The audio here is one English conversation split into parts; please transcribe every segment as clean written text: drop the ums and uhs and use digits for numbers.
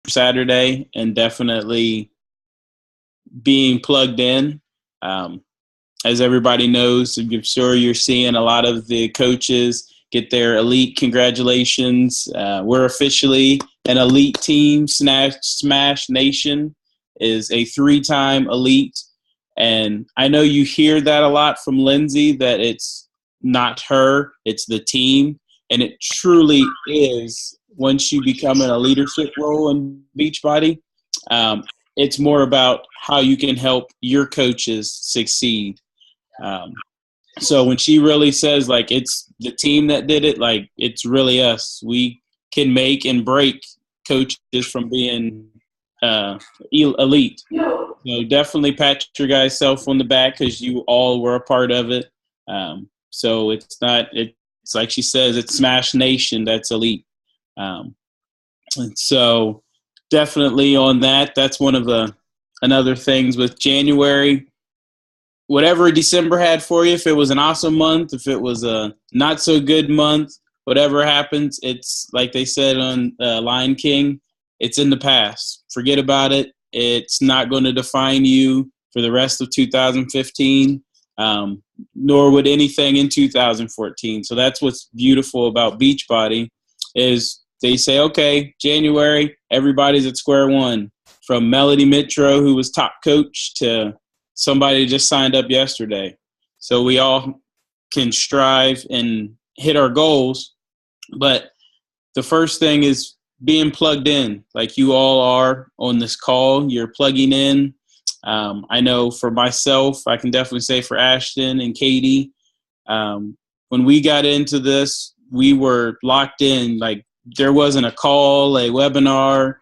Saturday and definitely being plugged in. As everybody knows, I'm sure you're seeing a lot of the coaches get their elite congratulations. We're officially an elite team. Smash Nation is a 3-time elite. And I know you hear that a lot from Lindsay, that it's not her, it's the team. And it truly is. Once you become in a leadership role in Beachbody, it's more about how you can help your coaches succeed. So when she really says, like, it's the team that did it, like, it's really us. We can make and break coaches from being elite. So definitely pat your guys' self on the back because you all were a part of it. So it's like she says, it's Smash Nation that's elite. And so definitely on that, that's one of the another things with January. Whatever December had for you, if it was an awesome month, if it was a not so good month, whatever happens, it's like they said on Lion King, it's in the past. Forget about it. It's not going to define you for the rest of 2015, nor would anything in 2014. So that's what's beautiful about Beachbody is they say, okay, January, everybody's at square one. From Melody Mitro, who was top coach, to somebody just signed up yesterday. So we all can strive and hit our goals. But the first thing is being plugged in, like you all are on this call. You're plugging in. I know for myself, I can definitely say for Ashton and Katie, when we got into this, we were locked in. Like there wasn't a call, a webinar,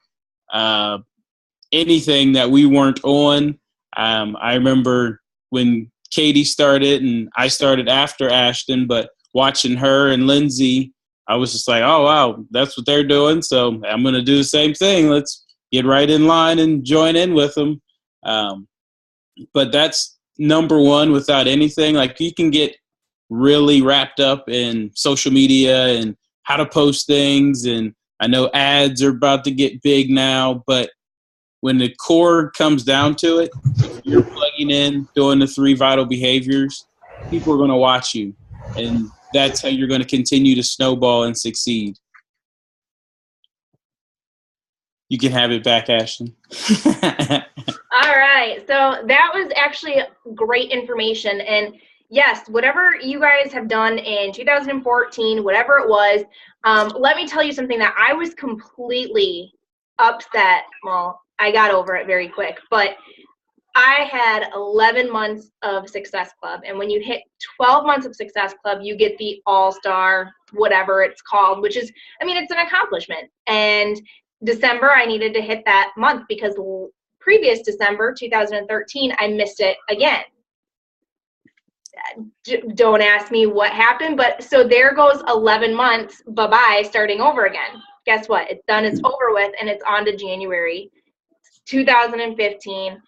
anything that we weren't on. I remember when Katie started and I started after Ashton, but watching her and Lindsay, I was just like, oh, wow, that's what they're doing. So I'm going to do the same thing. Let's get right in line and join in with them. But that's number one without anything. Like you can get really wrapped up in social media and how to post things. And I know ads are about to get big now, but when the core comes down to it, if you're plugging in, doing the 3 vital behaviors, people are going to watch you. And that's how you're going to continue to snowball and succeed. You can have it back, Ashton. All right. So that was actually great information. And yes, whatever you guys have done in 2014, whatever it was, let me tell you something that I was completely upset. Well, I got over it very quick, but I had 11 months of Success Club. And when you hit 12 months of Success Club, you get the All-Star, whatever it's called, which is, I mean, it's an accomplishment. And December, I needed to hit that month because previous December, 2013, I missed it again. Don't ask me what happened, but so there goes 11 months, bye-bye, starting over again. Guess what? It's done, it's over with, and it's on to January 2015.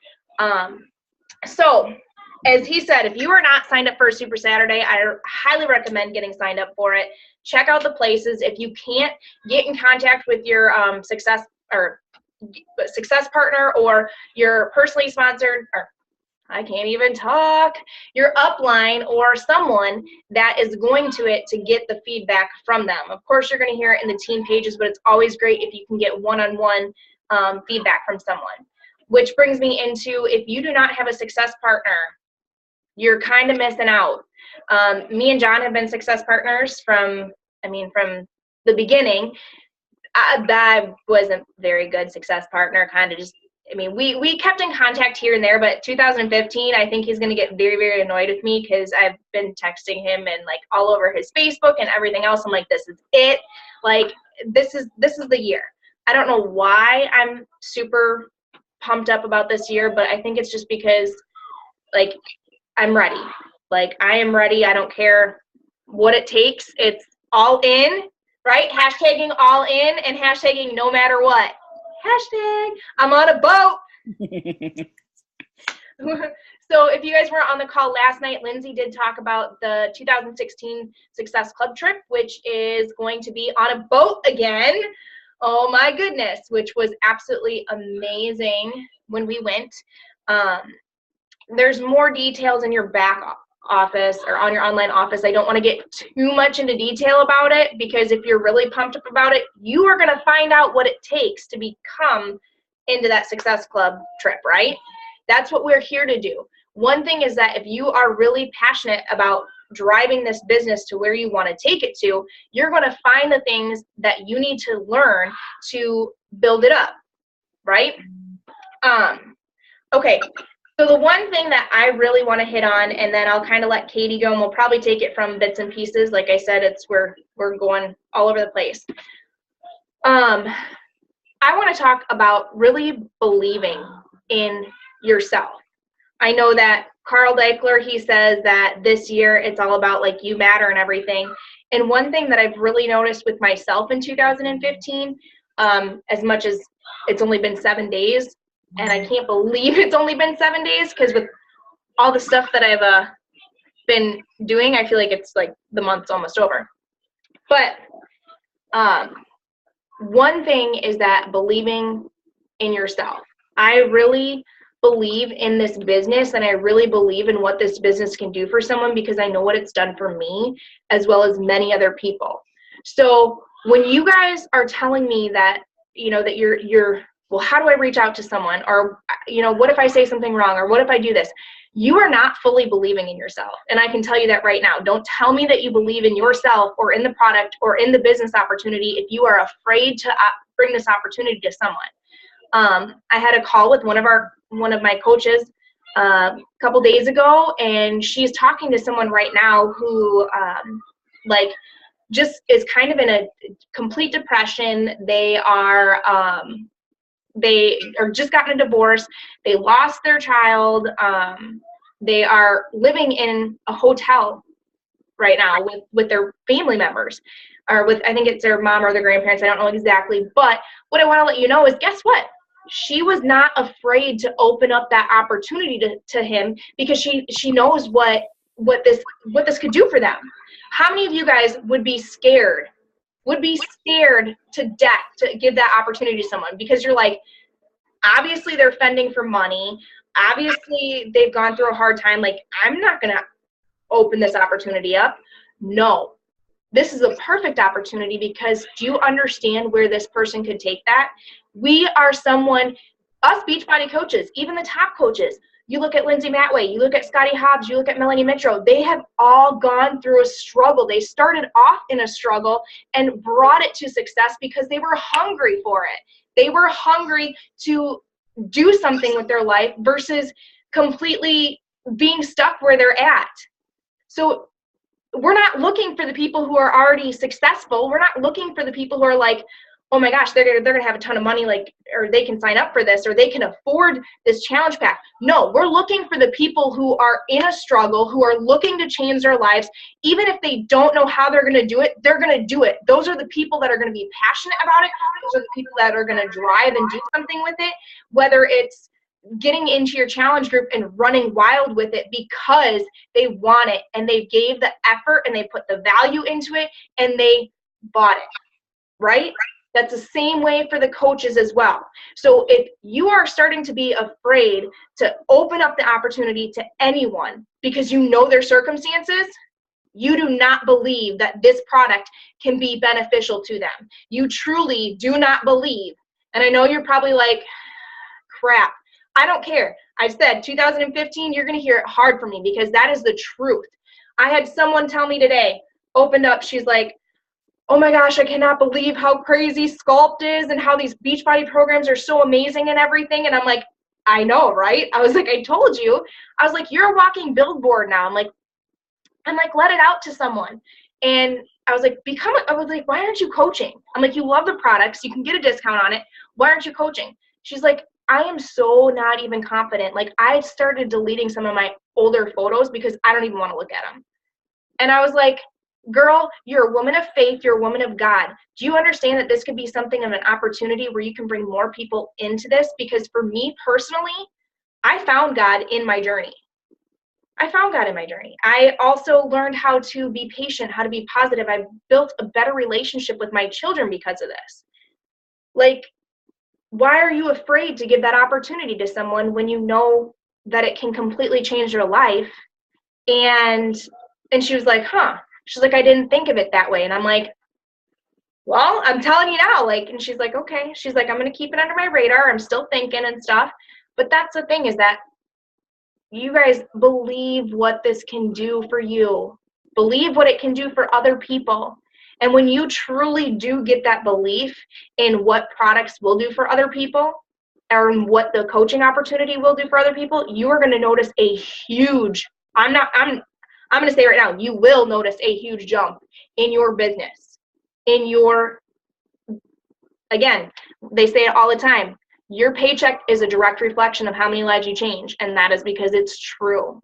So as he said, if you are not signed up for a Super Saturday, I highly recommend getting signed up for it. Check out the places. If you can't get in contact with your success partner or your personally sponsored, or I can't even talk, your upline or someone that is going to it to get the feedback from them. Of course, you're going to hear it in the team pages, but it's always great if you can get one-on-one feedback from someone. Which brings me into, if you do not have a success partner, you're kind of missing out. Me and John have been success partners from the beginning. I wasn't very good success partner, kind of just, we kept in contact here and there, but 2015, I think he's going to get very, very annoyed with me because I've been texting him and like all over his Facebook and everything else. I'm like, this is it. Like, this is the year. I don't know why I'm super pumped up about this year, but I think it's just because like I'm ready. Like I am ready. I don't care what it takes. It's all in, right? Hashtagging all in and hashtagging no matter what. Hashtag I'm on a boat. So if you guys were on the call last night, Lindsay did talk about the 2016 Success Club trip, which is going to be on a boat again. Oh my goodness, which was absolutely amazing when we went. There's more details in your back office or on your online office. I don't want to get too much into detail about it, because if you're really pumped up about it, you are going to find out what it takes to become into that Success Club trip, right? That's what we're here to do. One thing is that if you are really passionate about driving this business to where you want to take it to, you're going to find the things that you need to learn to build it up, right? Okay, so the one thing that I really want to hit on, and then I'll kind of let Katie go, and we'll probably take it from bits and pieces. Like I said, we're going all over the place. I want to talk about really believing in yourself. I know that Carl Deichler, he says that this year it's all about like you matter and everything. And one thing that I've really noticed with myself in 2015, as much as it's only been 7 days, and I can't believe it's only been 7 days, because with all the stuff that I've been doing, I feel like it's like the month's almost over. But one thing is that believing in yourself. I really believe in this business, and I really believe in what this business can do for someone, because I know what it's done for me as well as many other people. So when you guys are telling me that, you know, that you're well, how do I reach out to someone? Or, you know, what if I say something wrong? Or what if I do this? You are not fully believing in yourself. And I can tell you that right now. Don't tell me that you believe in yourself or in the product or in the business opportunity if you are afraid to bring this opportunity to someone. I had a call with one of my coaches a couple days ago, and she's talking to someone right now who like just is kind of in a complete depression. They are just gotten a divorce. They lost their child. They are living in a hotel right now with their family members, or with, I think it's their mom or their grandparents. I don't know exactly. But what I want to let you know is, guess what? She was not afraid to open up that opportunity to him, because she knows what this could do for them. How many of you guys would be scared to death to give that opportunity to someone? Because you're like, obviously they're fending for money. Obviously they've gone through a hard time. Like, I'm not going to open this opportunity up. No, this is a perfect opportunity, because do you understand where this person could take that? We are someone, us Beachbody coaches, even the top coaches. You look at Lindsay Matway, you look at Scotty Hobbs, you look at Melanie Mitro. They have all gone through a struggle. They started off in a struggle and brought it to success because they were hungry for it. They were hungry to do something with their life versus completely being stuck where they're at. So we're not looking for the people who are already successful. We're not looking for the people who are like, oh my gosh, they're gonna have a ton of money, like, or they can sign up for this, or they can afford this challenge pack. No, we're looking for the people who are in a struggle, who are looking to change their lives. Even if they don't know how they're gonna do it, they're gonna do it. Those are the people that are gonna be passionate about it. Those are the people that are gonna drive and do something with it, whether it's getting into your challenge group and running wild with it because they want it, and they gave the effort and they put the value into it and they bought it, right? That's the same way for the coaches as well. So if you are starting to be afraid to open up the opportunity to anyone because you know their circumstances, you do not believe that this product can be beneficial to them. You truly do not believe. And I know you're probably like, crap, I don't care. I said 2015, you're going to hear it hard from me, because that is the truth. I had someone tell me today, opened up, she's like, oh my gosh, I cannot believe how crazy Sculpt is and how these Beachbody programs are so amazing and everything. And I'm like, I know, right? I was like, I told you. I was like, you're a walking billboard now. I'm like, let it out to someone. And I was like, why aren't you coaching? I'm like, you love the products. You can get a discount on it. Why aren't you coaching? She's like, I am so not even confident. Like, I started deleting some of my older photos because I don't even want to look at them. And I was like, girl, you're a woman of faith. You're a woman of God. Do you understand that this could be something of an opportunity where you can bring more people into this? Because for me personally, I found God in my journey. I also learned how to be patient, how to be positive. I've built a better relationship with my children because of this. Like, why are you afraid to give that opportunity to someone when you know that it can completely change your life? And she was like, huh. She's like, I didn't think of it that way. And I'm like, well, I'm telling you now. Like, and she's like, okay. She's like, I'm going to keep it under my radar. I'm still thinking and stuff. But that's the thing, is that you guys believe what this can do for you. Believe what it can do for other people. And when you truly do get that belief in what products will do for other people, or what the coaching opportunity will do for other people, you are going to notice a huge, I'm going to say right now, you will notice a huge jump in your business, in your, again, they say it all the time, your paycheck is a direct reflection of how many lives you change, and that is because it's true.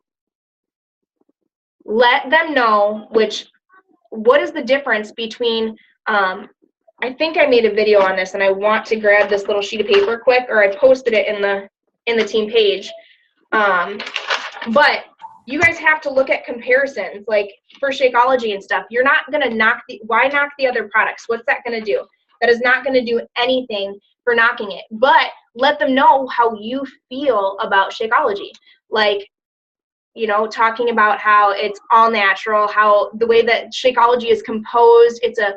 Let them know what is the difference between, I think I made a video on this, and I want to grab this little sheet of paper quick, or I posted it in the team page. But you guys have to look at comparisons, like for Shakeology and stuff. You're not going to why knock the other products? What's that going to do? That is not going to do anything for knocking it. But let them know how you feel about Shakeology. Like, you know, talking about how it's all natural, how the way that Shakeology is composed, it's a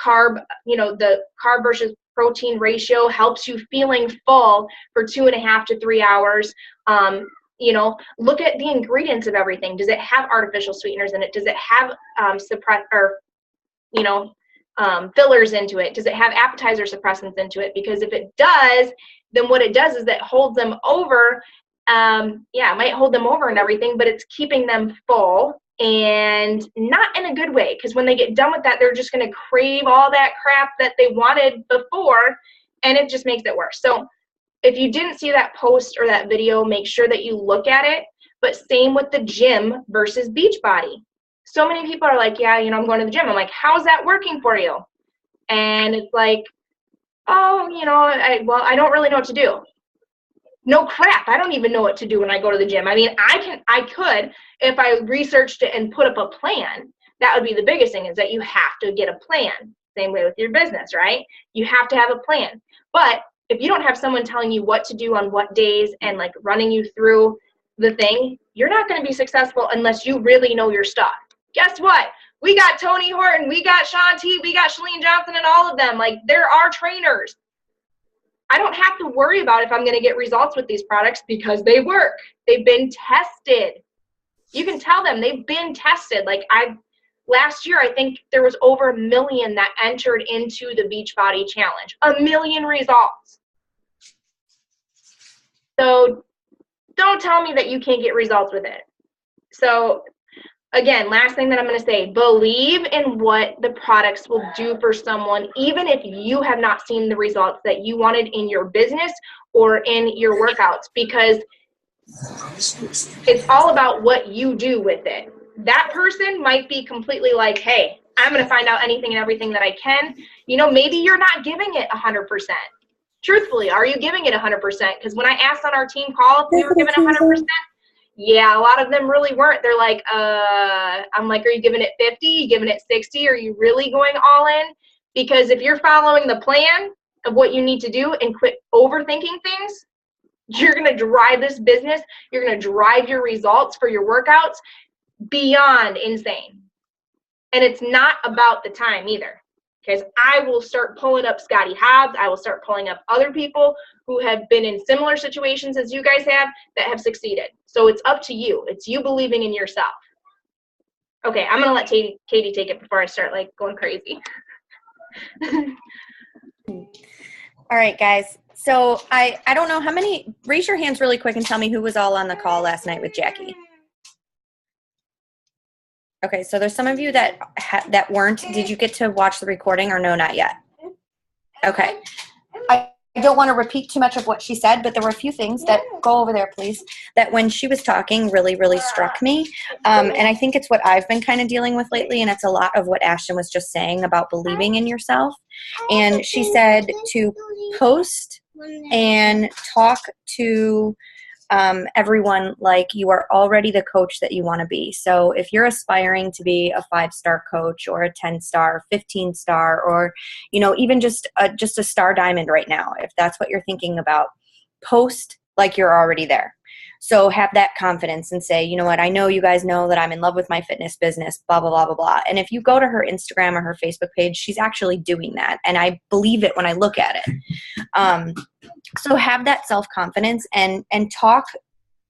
carb, you know, the carb versus protein ratio helps you feeling full for 2.5 to 3 hours. You know, look at the ingredients of everything. Does it have artificial sweeteners in it? Does it have fillers into it? Does it have appetizer suppressants into it? Because if it does, then what it does is that holds them over. It might hold them over and everything, but it's keeping them full, and not in a good way, because when they get done with that, they're just going to crave all that crap that they wanted before, and it just makes it worse. So if you didn't see that post or that video, make sure that you look at it. But same with the gym versus Beachbody. So many people are like, yeah, you know, I'm going to the gym. I'm like, how's that working for you? And it's like, oh, you know, I don't really know what to do. No crap, I don't even know what to do when I go to the gym. I mean, I could, if I researched it and put up a plan. That would be the biggest thing, is that you have to get a plan. Same way with your business, right? You have to have a plan. But if you don't have someone telling you what to do on what days and like running you through the thing, you're not going to be successful unless you really know your stuff. Guess what? We got Tony Horton, we got Shaun T, we got Chalene Johnson, and all of them. Like, there are trainers. I don't have to worry about if I'm going to get results with these products, because they work. They've been tested. You can tell them they've been tested. Like, last year, I think there was over 1 million that entered into the Beachbody Challenge. 1 million results. So don't tell me that you can't get results with it. So again, last thing that I'm going to say, believe in what the products will do for someone, even if you have not seen the results that you wanted in your business or in your workouts, because it's all about what you do with it. That person might be completely like, hey, I'm going to find out anything and everything that I can. You know, maybe you're not giving it 100%. Truthfully, are you giving it 100%? Because when I asked on our team call if we were giving 100%, yeah, a lot of them really weren't. They're like, I'm like, are you giving it 50? Are you giving it 60? Are you really going all in? Because if you're following the plan of what you need to do and quit overthinking things, you're going to drive this business. You're going to drive your results for your workouts beyond insane. And it's not about the time either. Because I will start pulling up Scotty Hobbs. I will start pulling up other people who have been in similar situations as you guys have that have succeeded. So it's up to you. It's you believing in yourself. Okay, I'm going to let Katie take it before I start like going crazy. All right, guys. So I don't know how many, raise your hands really quick and tell me who was all on the call last night with Jackie. Okay, so there's some of you that weren't. Did you get to watch the recording or no, not yet? Okay. I don't want to repeat too much of what she said, but there were a few things that, go over there, please, that when she was talking really, really struck me. And I think it's what I've been kind of dealing with lately, and it's a lot of what Ashton was just saying about believing in yourself. And she said to post and talk to everyone like you are already the coach that you want to be. So if you're aspiring to be a 5-star coach or a 10-star, 15-star, or, you know, even just a star diamond right now, if that's what you're thinking about, post like you're already there. So have that confidence and say, you know what, I know you guys know that I'm in love with my fitness business, blah, blah, blah, blah, blah. And if you go to her Instagram or her Facebook page, she's actually doing that. And I believe it when I look at it. So have that self-confidence and talk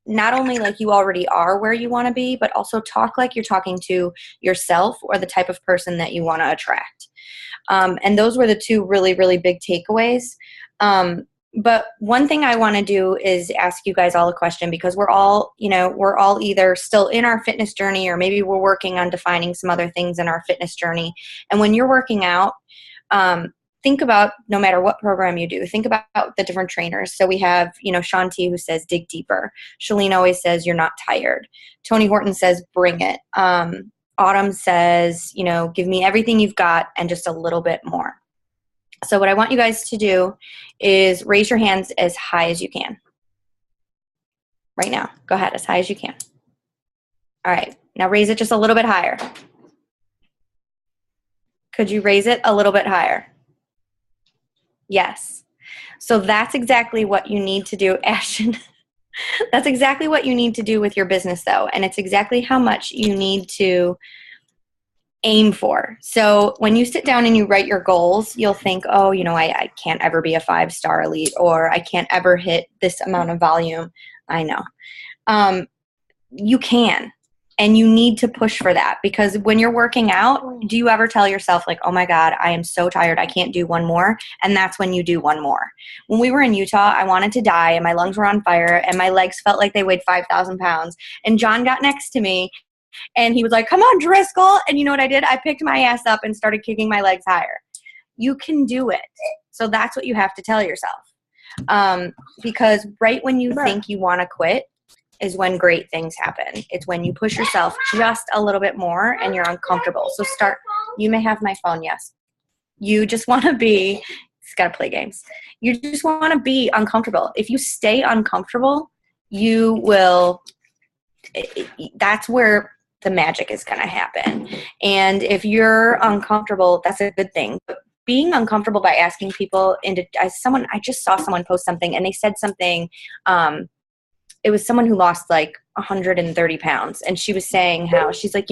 not only like you already are where you want to be, but also talk like you're talking to yourself or the type of person that you want to attract. And those were the two really, really big takeaways. But one thing I want to do is ask you guys all a question, because we're all either still in our fitness journey, or maybe we're working on defining some other things in our fitness journey. And when you're working out, think about, no matter what program you do, think about the different trainers. So we have, Shaun T, who says, dig deeper. Shalene always says, you're not tired. Tony Horton says, bring it. Autumn says, give me everything you've got and just a little bit more. So what I want you guys to do is raise your hands as high as you can. Right now. Go ahead, as high as you can. All right. Now raise it just a little bit higher. Could you raise it a little bit higher? Yes. So that's exactly what you need to do, Ashton. That's exactly what you need to do with your business, though. And it's exactly how much you need to aim for. So when you sit down and you write your goals, you'll think, oh, I can't ever be a 5-star elite, or I can't ever hit this amount of volume. I know. You can. And you need to push for that, because when you're working out, do you ever tell yourself like, oh my God, I am so tired, I can't do one more? And that's when you do one more. When we were in Utah, I wanted to die and my lungs were on fire and my legs felt like they weighed 5,000 pounds. And John got next to me and he was like, come on, Driscoll. And you know what I did? I picked my ass up and started kicking my legs higher. You can do it. So that's what you have to tell yourself. Because right when you think you want to quit is when great things happen. It's when you push yourself just a little bit more and you're uncomfortable. So you may have my phone, yes. You just want to be, it's got to play games. You just want to be uncomfortable. If you stay uncomfortable, that's where the magic is going to happen. And if you're uncomfortable, that's a good thing. But being uncomfortable by asking people I just saw someone post something and they said something, it was someone who lost like 130 pounds. And she was saying how she's like,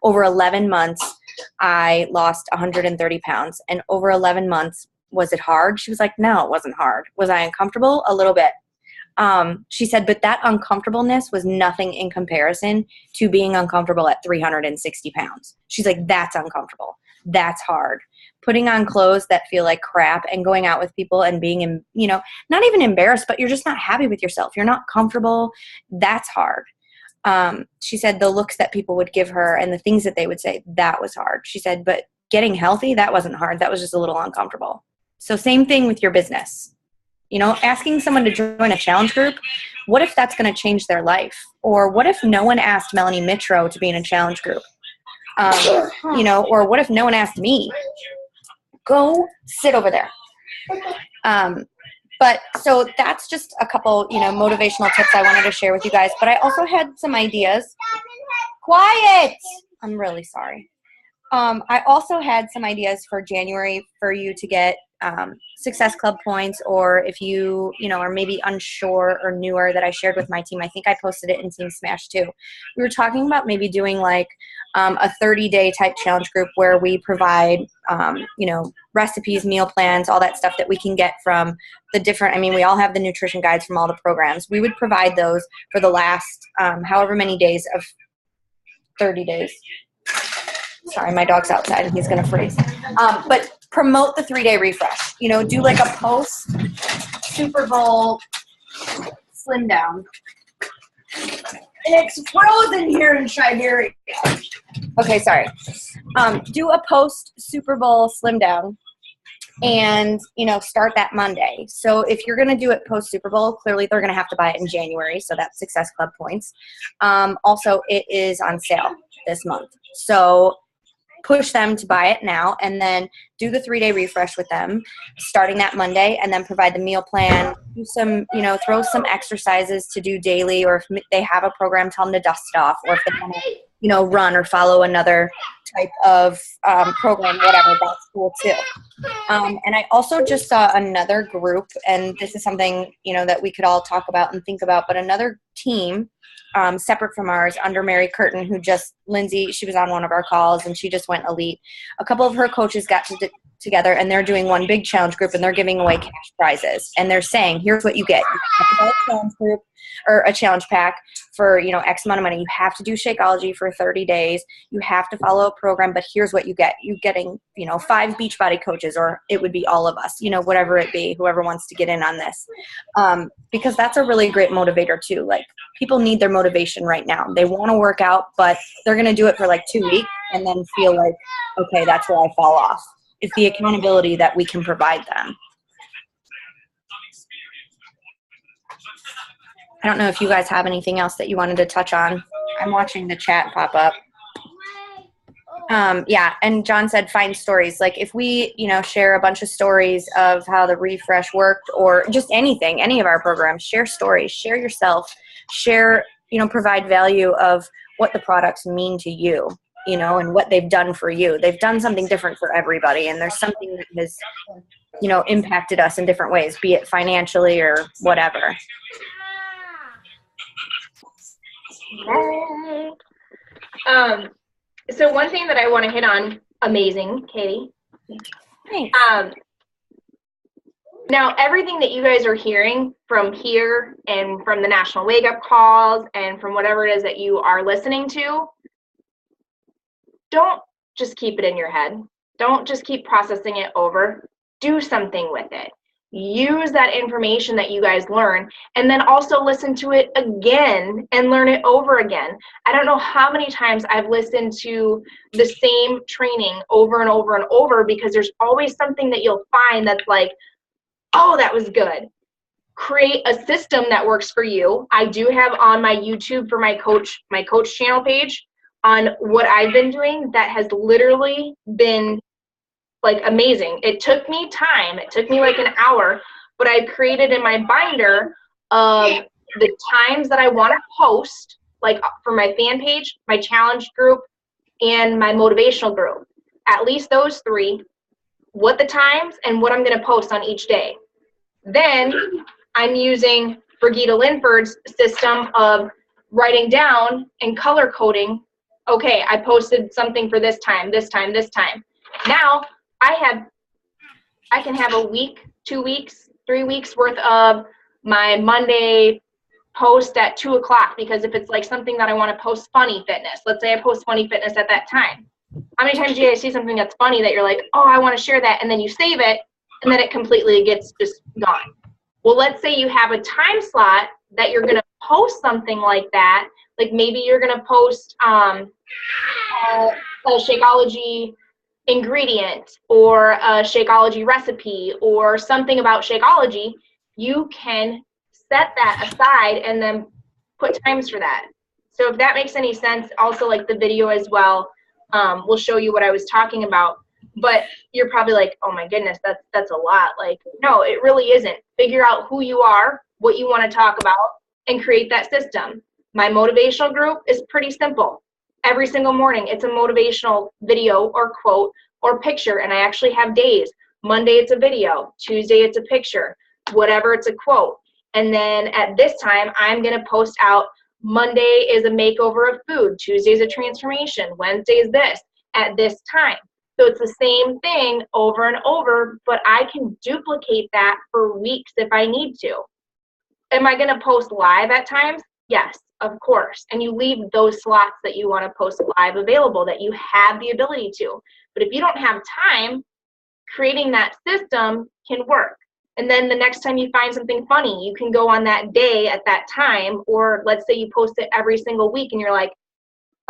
over 11 months, I lost 130 pounds. And over 11 months, was it hard? She was like, no, it wasn't hard. Was I uncomfortable? A little bit. She said, but that uncomfortableness was nothing in comparison to being uncomfortable at 360 pounds. She's like, that's uncomfortable. That's hard. Putting on clothes that feel like crap and going out with people and being, not even embarrassed, but you're just not happy with yourself. You're not comfortable. That's hard. She said the looks that people would give her and the things that they would say, that was hard. She said, but getting healthy, that wasn't hard. That was just a little uncomfortable. So same thing with your business. Asking someone to join a challenge group, what if that's going to change their life? Or what if no one asked Melanie Mitro to be in a challenge group? Or what if no one asked me? Go sit over there. But so that's just a couple, motivational tips I wanted to share with you guys. But I also had some ideas. Quiet! I'm really sorry. I also had some ideas for January for you to get Success Club points, or if you, are maybe unsure or newer, that I shared with my team. I think I posted it in Team Smash too. We were talking about maybe doing like a 30-day type challenge group where we provide, recipes, meal plans, all that stuff that we can get from the different, we all have the nutrition guides from all the programs. We would provide those for the last however many days of 30 days. Sorry, my dog's outside and he's going to freeze. But promote the 3-day refresh. Do like a post Super Bowl slim down. It's frozen here in Siberia. Okay, sorry. Do a post Super Bowl slim down and, start that Monday. So if you're going to do it post Super Bowl, clearly they're going to have to buy it in January. So that's Success Club points. Also, it is on sale this month. So push them to buy it now, and then do the 3-day refresh with them starting that Monday, and then provide the meal plan, do some, throw some exercises to do daily, or if they have a program, tell them to dust off, or if they want to, run or follow another type of program, whatever, that's cool too. And I also just saw another group, and this is something, that we could all talk about and think about, but another team separate from ours under Mary Curtin, Lindsay, she was on one of our calls and she just went elite. A couple of her coaches got together, and they're doing one big challenge group, and they're giving away cash prizes. And they're saying, here's what you get. You have to buy a challenge group or a challenge pack for, X amount of money. You have to do Shakeology for 30 days. You have to follow a program, but here's what you get. You're getting, 5 Beachbody coaches, or it would be all of us, whatever it be, whoever wants to get in on this. Because that's a really great motivator too. Like, people need their motivation right now. They want to work out, but they're going to do it for like 2 weeks and then feel like, okay, that's where I fall off. It's the accountability that we can provide them. I don't know if you guys have anything else that you wanted to touch on. I'm watching the chat pop up. Yeah, and John said find stories. Like, if we, share a bunch of stories of how the refresh worked, or just anything, any of our programs, share stories, share yourself, share, provide value of what the products mean to you, and what they've done for you. They've done something different for everybody, and there's something that has, impacted us in different ways, be it financially or whatever. So one thing that I want to hit on, amazing, Katie. Thanks. Now, everything that you guys are hearing from here and from the national wake-up calls and from whatever it is that you are listening to, don't just keep it in your head. Don't just keep processing it over. Do something with it. Use that information that you guys learn, and then also listen to it again and learn it over again. I don't know how many times I've listened to the same training over and over and over, because there's always something that you'll find that's like, oh, that was good. Create a system that works for you. I do have on my YouTube for my coach channel page on what I've been doing that has literally been like amazing. It took me time. It took me like an hour, but I created in my binder of the times that I want to post, like for my fan page, my challenge group, and my motivational group. At least those 3, what the times and what I'm going to post on each day. Then I'm using Brigitte Linford's system of writing down and color coding. Okay, I posted something for this time, this time, this time. Now I can have a week, 2 weeks, 3 weeks worth of my Monday post at 2 o'clock, because if it's like something that I want to post funny fitness, let's say I post funny fitness at that time. How many times do you guys see something that's funny that you're like, oh, I want to share that, and then you save it, and then it completely gets just gone? Well, let's say you have a time slot that you're going to post something like that. Like, maybe you're going to post a Shakeology ingredient or a Shakeology recipe or something about Shakeology. You can set that aside and then put times for that. So if that makes any sense, also like the video as well will show you what I was talking about. But you're probably like, oh my goodness, that's a lot. Like, no, it really isn't. Figure out who you are, what you want to talk about, and create that system. My motivational group is pretty simple. Every single morning, it's a motivational video or quote or picture, and I actually have days. Monday, it's a video. Tuesday, it's a picture. Whatever, it's a quote. And then at this time, I'm going to post out Monday is a makeover of food. Tuesday is a transformation. Wednesday is this at this time. So it's the same thing over and over, but I can duplicate that for weeks if I need to. Am I going to post live at times? Yes, of course. And you leave those slots that you want to post live available, that you have the ability to. But if you don't have time, creating that system can work. And then the next time you find something funny, you can go on that day at that time, or let's say you post it every single week and you're like,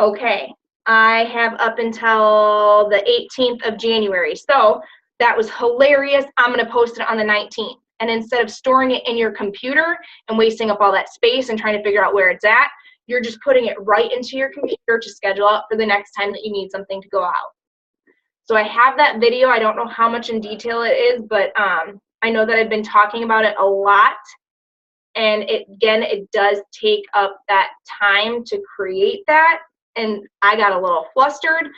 okay, I have up until the 18th of January. So that was hilarious. I'm going to post it on the 19th. And instead of storing it in your computer and wasting up all that space and trying to figure out where it's at, you're just putting it right into your computer to schedule out for the next time that you need something to go out. So I have that video. I don't know how much in detail it is, but I know that I've been talking about it a lot. And it does take up that time to create that. And I got a little flustered,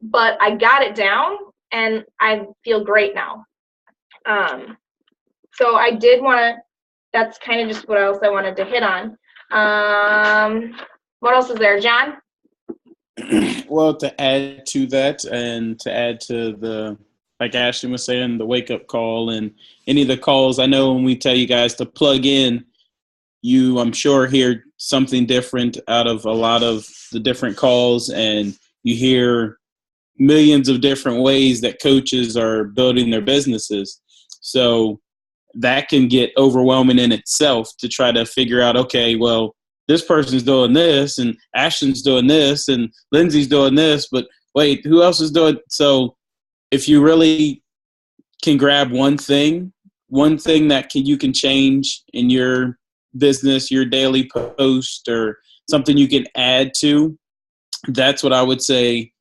but I got it down and I feel great now. So I did want to, that's kind of just what else I wanted to hit on. What else is there, John? Well, to add to that and to add to the, like Ashton was saying, the wake-up call and any of the calls, I know when we tell you guys to plug in, you, I'm sure, hear something different out of a lot of the different calls, and you hear millions of different ways that coaches are building their businesses. So that can get overwhelming in itself to try to figure out, okay, well, this person's doing this and Ashton's doing this and Lindsay's doing this, but wait, who else is doing? So if you really can grab one thing that you can change in your business, your daily post, or something you can add to, that's what I would say.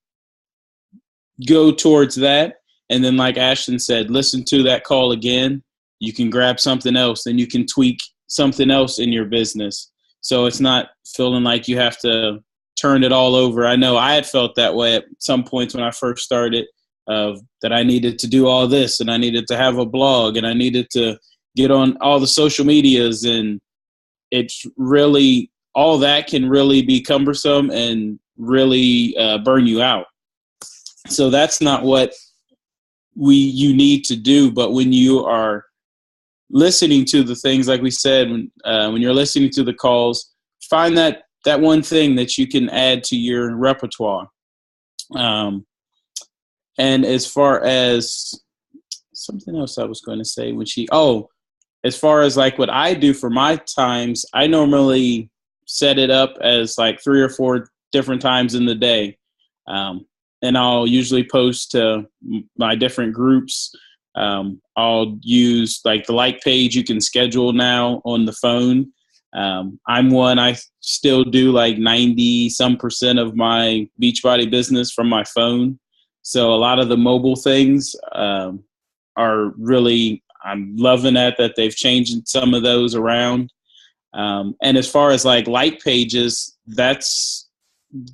Go towards that. And then, like Ashton said, listen to that call again. You can grab something else and you can tweak something else in your business. So it's not feeling like you have to turn it all over. I know I had felt that way at some points when I first started, that I needed to do all this and I needed to have a blog and I needed to get on all the social medias, and it's really, all that can really be cumbersome and really burn you out. So that's not what you need to do. But when you are listening to the things, like we said, when you're listening to the calls, find that one thing that you can add to your repertoire. And as far as something else I was going to say, as far as like what I do for my times, I normally set it up as like 3 or 4 different times in the day. And I'll usually post to my different groups. I'll use like the like page you can schedule now on the phone. I still do like 90% of my Beachbody business from my phone. So a lot of the mobile things are really, I'm loving that they've changed some of those around. And as far as like pages, that's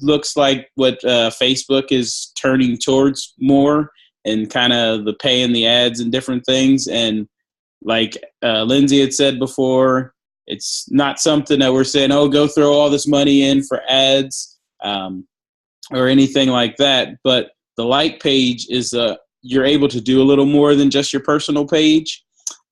looks like what Facebook is turning towards more, and kind of the paying the ads and different things. And like Lindsay had said before, it's not something that we're saying, oh, go throw all this money in for ads or anything like that. But the like page is you're able to do a little more than just your personal page.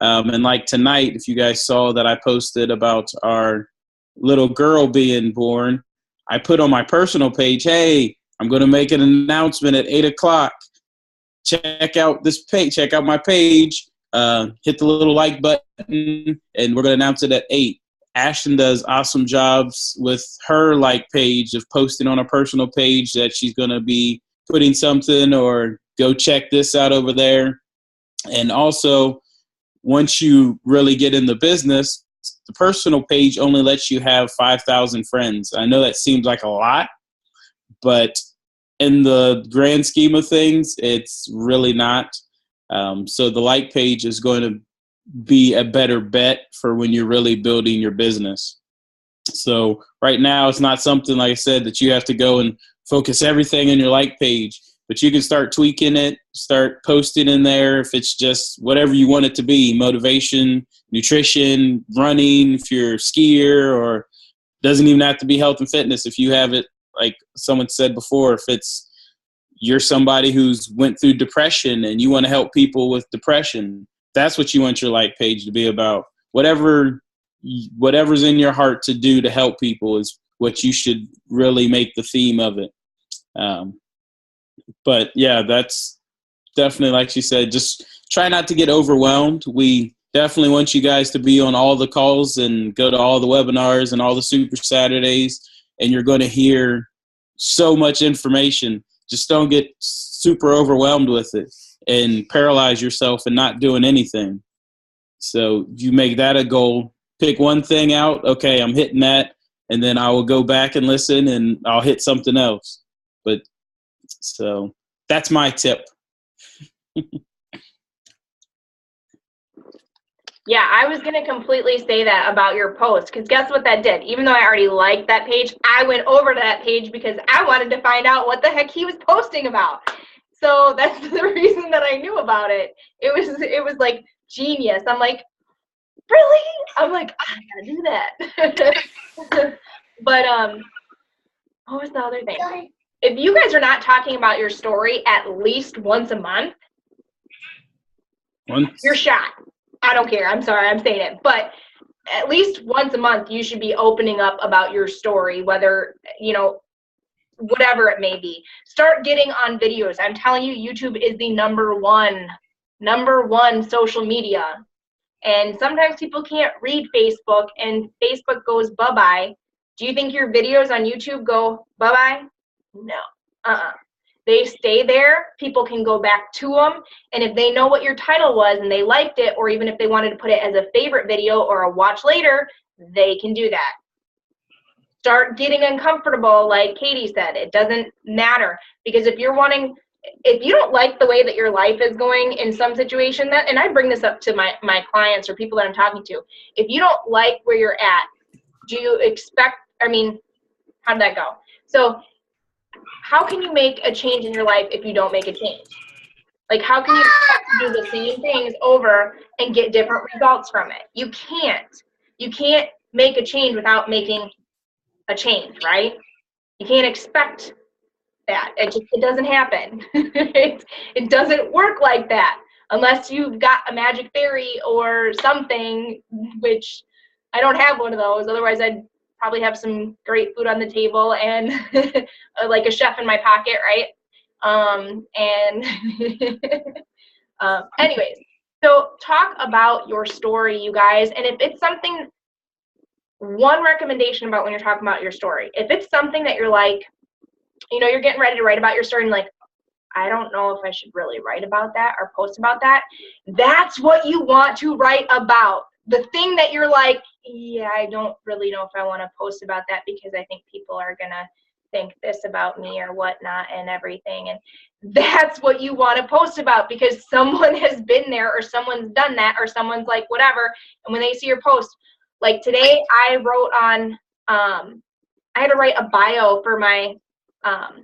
And like tonight, if you guys saw that I posted about our little girl being born, I put on my personal page, hey, I'm going to make an announcement at 8:00. Check out this page. Check out my page. Hit the little like button, and we're going to announce it at 8. Ashton does awesome jobs with her like page of posting on a personal page that she's going to be putting something, or go check this out over there. And also, once you really get in the business, the personal page only lets you have 5,000 friends. I know that seems like a lot, but in the grand scheme of things, it's really not. So the like page is going to be a better bet for when you're really building your business. So right now, it's not something, like I said, that you have to go and focus everything on your like page. But you can start tweaking it, start posting in there if it's just whatever you want it to be, motivation, nutrition, running, if you're a skier, or doesn't even have to be health and fitness. If you have it, like someone said before, if it's you're somebody who's went through depression and you want to help people with depression, that's what you want your like page to be about. Whatever's in your heart to do to help people is what you should really make the theme of it. But yeah, that's definitely, like she said, just try not to get overwhelmed. We definitely want you guys to be on all the calls and go to all the webinars and all the Super Saturdays, and you're going to hear so much information. Just don't get super overwhelmed with it and paralyze yourself and not doing anything. So you make that a goal. Pick one thing out. Okay, I'm hitting that, and then I will go back and listen, and I'll hit something else. But so that's my tip. Yeah, I was going to completely say that about your post, because guess what that did? Even though I already liked that page, I went over to that page because I wanted to find out what the heck he was posting about. So that's the reason that I knew about it. It was like genius. I'm like, really? I'm like, I gotta do that. But what was the other thing? If you guys are not talking about your story at least once a month, you're shot. I don't care. I'm sorry, I'm saying it. But at least once a month, you should be opening up about your story, whether, whatever it may be. Start getting on videos. I'm telling you, YouTube is the number one social media. And sometimes people can't read Facebook, and Facebook goes bye-bye. Do you think your videos on YouTube go bye-bye? No. They stay there. People can go back to them. And if they know what your title was and they liked it, or even if they wanted to put it as a favorite video or a watch later, they can do that. Start getting uncomfortable, like Katie said. It doesn't matter, because if you don't like the way that your life is going in some situation, and I bring this up to my clients or people that I'm talking to, if you don't like where you're at, do you expect, how did that go? So how can you make a change in your life if you don't make a change? Like, how can you do the same things over and get different results from it? You can't make a change without making a change, right? You can't expect that. It doesn't happen. It doesn't work like that unless you've got a magic fairy or something, which I don't have one of those. Otherwise, I'd probably have some great food on the table and like a chef in my pocket, right? Anyways, so talk about your story, you guys. And if it's something, one recommendation about when you're talking about your story, if it's something that you're like, you're getting ready to write about your story and like, I don't know if I should really write about that or post about that. That's what you want to write about. The thing that you're like, yeah, I don't really know if I want to post about that because I think people are going to think this about me or whatnot and everything. And that's what you want to post about, because someone has been there or someone's done that or someone's like whatever. And when they see your post, like today I wrote on, I had to write a bio for my, let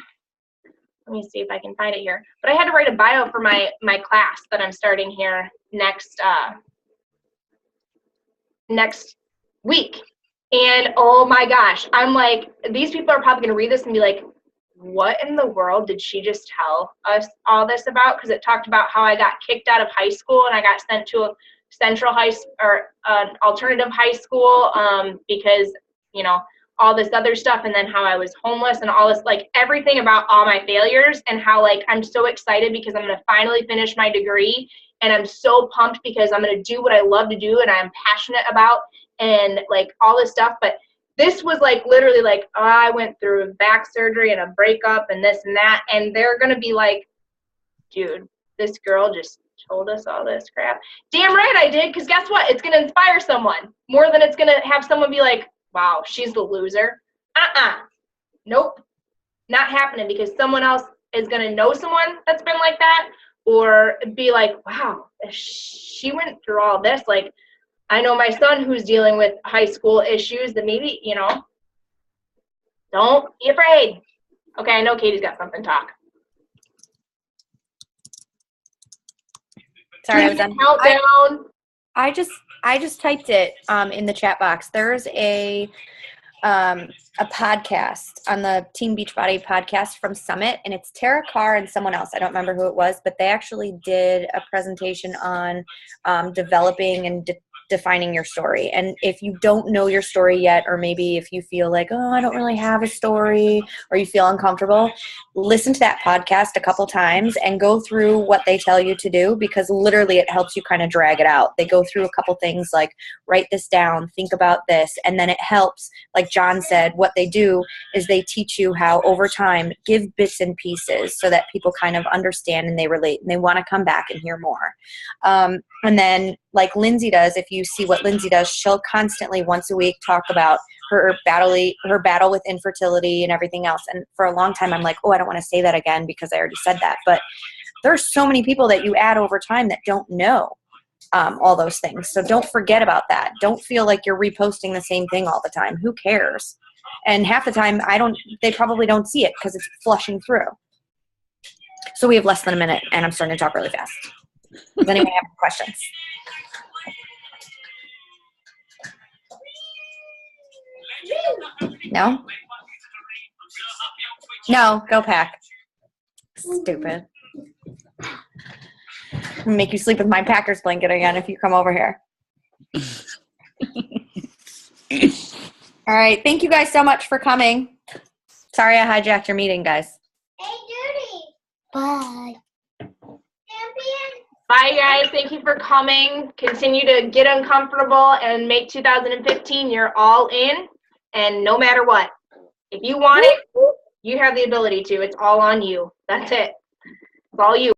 me see if I can find it here. But I had to write a bio for my class that I'm starting here next week. And oh my gosh, I'm like, these people are probably going to read this and be like, what in the world did she just tell us all this about? Because it talked about how I got kicked out of high school and I got sent to a central high or an alternative high school because, all this other stuff, and then how I was homeless and all this, like everything about all my failures, and how like I'm so excited because I'm going to finally finish my degree, and I'm so pumped because I'm going to do what I love to do and I'm passionate about, and like all this stuff. But this was like literally like, oh, I went through back surgery and a breakup and this and that, and they're going to be like, dude, this girl just told us all this crap. Damn right I did, because guess what? It's going to inspire someone more than it's going to have someone be like, wow, she's the loser. Nope, not happening, because someone else is going to know someone that's been like that, or be like, wow, she went through all this. Like, I know my son who's dealing with high school issues, that maybe, don't be afraid. Okay, I know Katie's got something to talk. Sorry, I was on countdown. I just typed it in the chat box. There's a podcast on the Team Beachbody podcast from Summit, and it's Tara Carr and someone else. I don't remember who it was, but they actually did a presentation on developing and defining your story. And if you don't know your story yet, or maybe if you feel like, oh, I don't really have a story, or you feel uncomfortable, listen to that podcast a couple times and go through what they tell you to do, because literally it helps you kind of drag it out. They go through a couple things like, write this down, think about this, and then it helps, like John said, what they do is they teach you how over time give bits and pieces so that people kind of understand and they relate and they want to come back and hear more. And then like Lindsay does, if you see what Lindsay does, she'll constantly once a week talk about her battle with infertility and everything else. And for a long time, I'm like, oh, I don't want to say that again because I already said that. But There's so many people that you add over time that don't know all those things. So don't forget about that. Don't feel like you're reposting the same thing all the time. Who cares? And half the time, they probably don't see it because it's flushing through. So we have less than a minute, and I'm starting to talk really fast. Does anyone have questions? No? No, go Pack. Stupid. I'm gonna make you sleep with my Packers blanket again if you come over here. All right. Thank you guys so much for coming. Sorry I hijacked your meeting, guys. Hey, Judy. Bye. Champion. Bye, guys. Thank you for coming. Continue to get uncomfortable and make 2015 your all in, and no matter what. If you want it, you have the ability to. It's all on you. That's it. It's all you.